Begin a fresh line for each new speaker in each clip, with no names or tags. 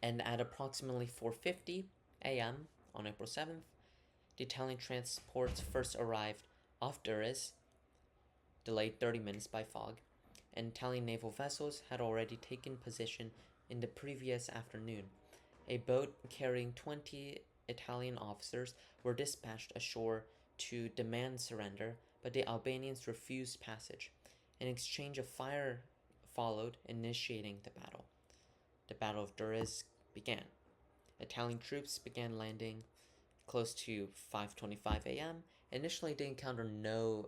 And at approximately 4:50 a.m. on April 7th, the Italian transports first arrived off Durrës, delayed 30 minutes by fog, and Italian naval vessels had already taken position in the previous afternoon. A boat carrying 20 Italian officers were dispatched ashore to demand surrender, but the Albanians refused passage. An exchange of fire followed, initiating the battle. The Battle of Durrës began. Italian troops began landing close to 5:25 a.m. Initially, they encountered no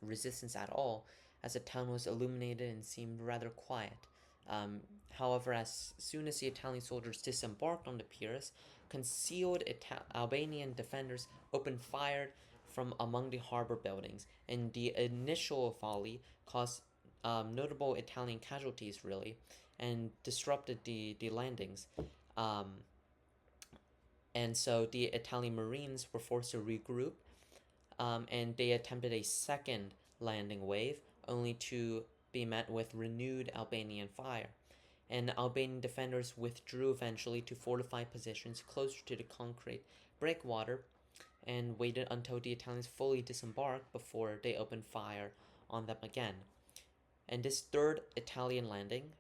resistance at all, as the town was illuminated and seemed rather quiet. However, as soon as the Italian soldiers disembarked on the piers, concealed Albanian defenders opened fire from among the harbor buildings, and the initial volley caused notable Italian casualties, really, and disrupted the landings. Um, and so the Italian Marines were forced to regroup, and they attempted a second landing wave, only to be met with renewed Albanian fire. And Albanian defenders withdrew eventually to fortified positions closer to the concrete breakwater and waited until the Italians fully disembarked before they opened fire on them again. And this third Italian landing,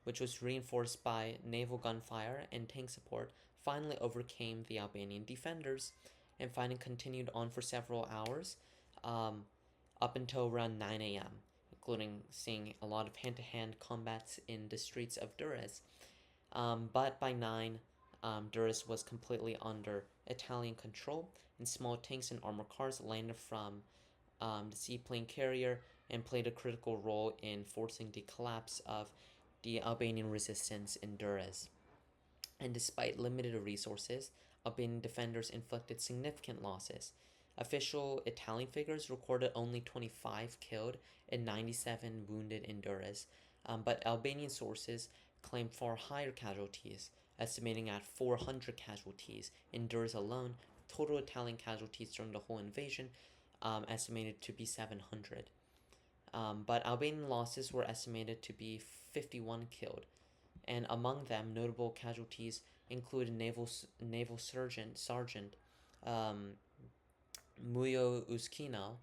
which was reinforced by naval gunfire and tank support, finally overcame the Albanian defenders, and fighting continued on for several hours, up until around 9 a.m., including seeing a lot of hand-to-hand combats in the streets of Durrës. But by 9, Durrës was completely under Italian control, and small tanks and armored cars landed from the seaplane carrier and played a critical role in forcing the collapse of the Albanian resistance in Durrës. And despite limited resources, Albanian defenders inflicted significant losses. Official Italian figures recorded only 25 killed and 97 wounded in Durrës, but Albanian sources claim far higher casualties, estimating at 400 casualties in Durrës alone. Total Italian casualties during the whole invasion estimated to be 700. But Albanian losses were estimated to be 51 killed, and among them, notable casualties included naval sergeant Mujo Uskino,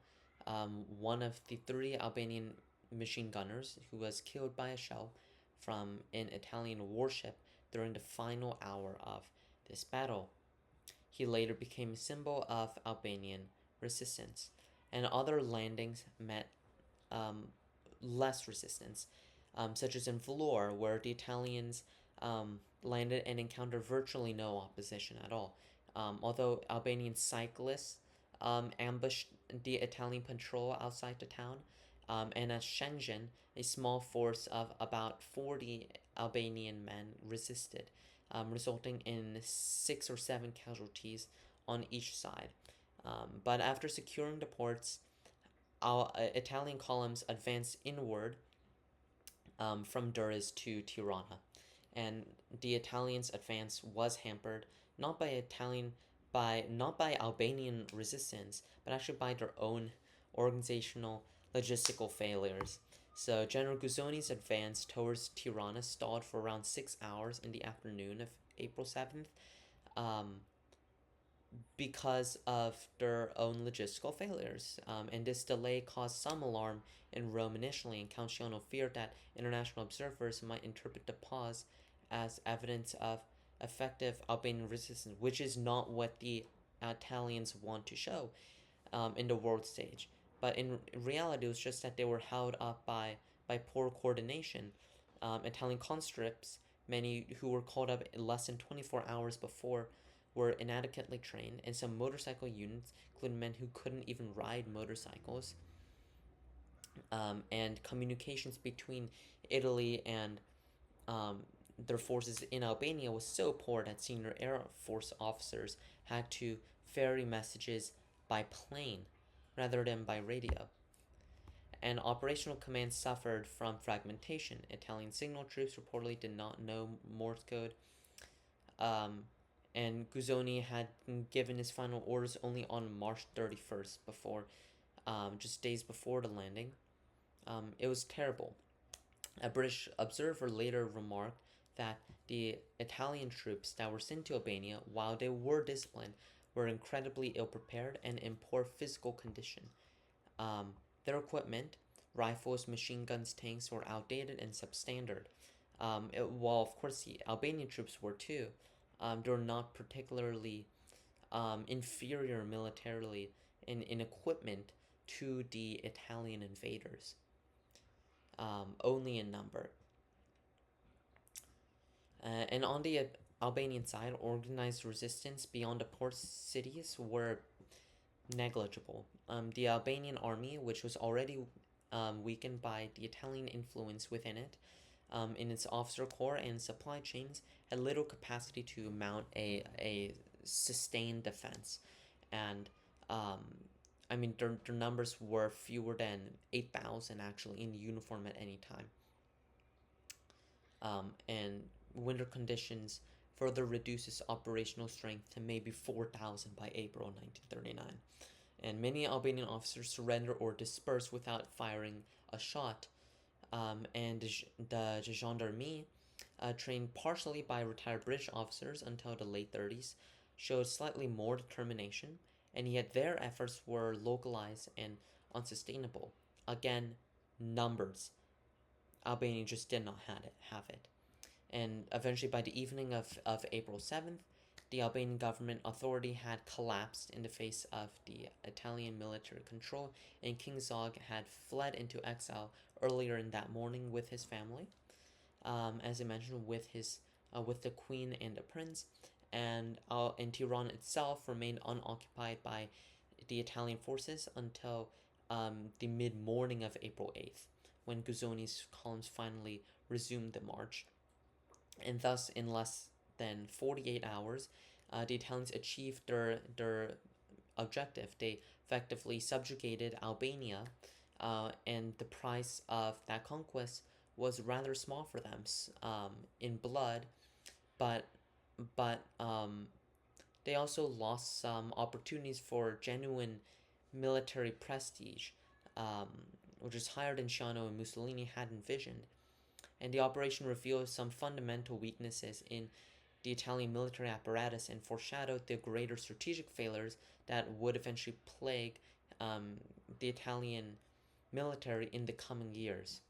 one of the 3 Albanian machine gunners who was killed by a shell from an Italian warship during the final hour of this battle. He later became a symbol of Albanian resistance, and other landings met less resistance, such as in Vlorë, where the Italians landed and encountered virtually no opposition at all. Although Albanian cyclists ambushed the Italian patrol outside the town, and at Shenzhen, a small force of about 40 Albanian men resisted, resulting in 6 or 7 casualties on each side. But after securing the ports, Italian columns advanced inward from Durrës to Tirana, and the Italians' advance was hampered not by Albanian resistance, but actually by their own organizational logistical failures. So General Guzzoni's advance towards Tirana stalled for around 6 hours in the afternoon of April 7th, because of their own logistical failures. And this delay caused some alarm in Rome initially, and Count Ciano feared that international observers might interpret the pause as evidence of effective Albanian resistance, which is not what the Italians want to show in the world stage. But in reality, it was just that they were held up by poor coordination. Italian conscripts, many who were called up in less than 24 hours before, were inadequately trained, and some motorcycle units, including men who couldn't even ride motorcycles. And communications between Italy and their forces in Albania was so poor that senior Air Force officers had to ferry messages by plane rather than by radio. And operational command suffered from fragmentation. Italian signal troops reportedly did not know Morse code, and Guzzoni had given his final orders only on March 31st, just days before the landing. It was terrible. A British observer later remarked that the Italian troops that were sent to Albania, while they were disciplined, were incredibly ill prepared and in poor physical condition. Um, their equipment, rifles, machine guns, tanks, were outdated and substandard. While, of course, the Albanian troops were too, they were not particularly inferior militarily in equipment to the Italian invaders, only in number. And on the Albanian side, organized resistance beyond the port cities were negligible. The Albanian army, which was already weakened by the Italian influence within it, in its officer corps and supply chains, had little capacity to mount a sustained defense. And their numbers were fewer than 8,000 actually in uniform at any time. And winter conditions further reduces operational strength to maybe 4,000 by April 1939. And many Albanian officers surrender or disperse without firing a shot. And the gendarmerie, trained partially by retired British officers until the late 30s, showed slightly more determination, and yet their efforts were localized and unsustainable. Again, numbers. Albania just did not have it. And eventually, by the evening of April 7th, the Albanian government authority had collapsed in the face of the Italian military control, and King Zog had fled into exile earlier in that morning with his family, as I mentioned, with the queen and the prince, and Tirana itself remained unoccupied by the Italian forces until the mid morning of April 8th, when Guzzoni's columns finally resumed the march. And thus, in less than 48 hours, the Italians achieved their objective. They effectively subjugated Albania, and the price of that conquest was rather small for them, in blood, but they also lost some opportunities for genuine military prestige, um, which is higher than Ciano and Mussolini had envisioned. And the operation revealed some fundamental weaknesses in the Italian military apparatus and foreshadowed the greater strategic failures that would eventually plague the Italian military in the coming years.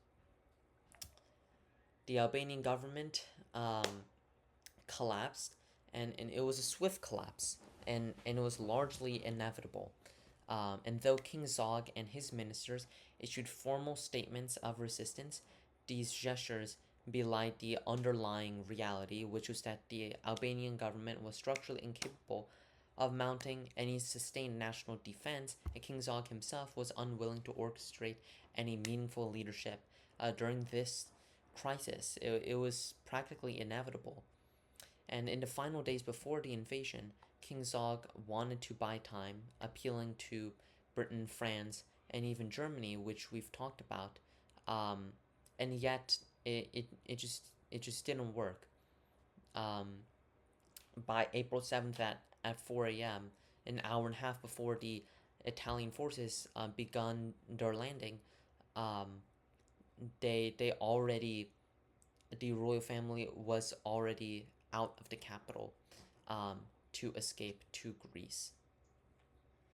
The Albanian government collapsed, and it was a swift collapse, and it was largely inevitable. And though King Zog and his ministers issued formal statements of resistance, these gestures belied the underlying reality, which was that the Albanian government was structurally incapable of mounting any sustained national defense, and King Zog himself was unwilling to orchestrate any meaningful leadership during this crisis. It was practically inevitable. And in the final days before the invasion, King Zog wanted to buy time, appealing to Britain, France, and even Germany, which we've talked about. And yet it just didn't work. By April 7th at 4 a.m., an hour and a half before the Italian forces begun their landing, they already the royal family was already out of the capital, to escape to Greece.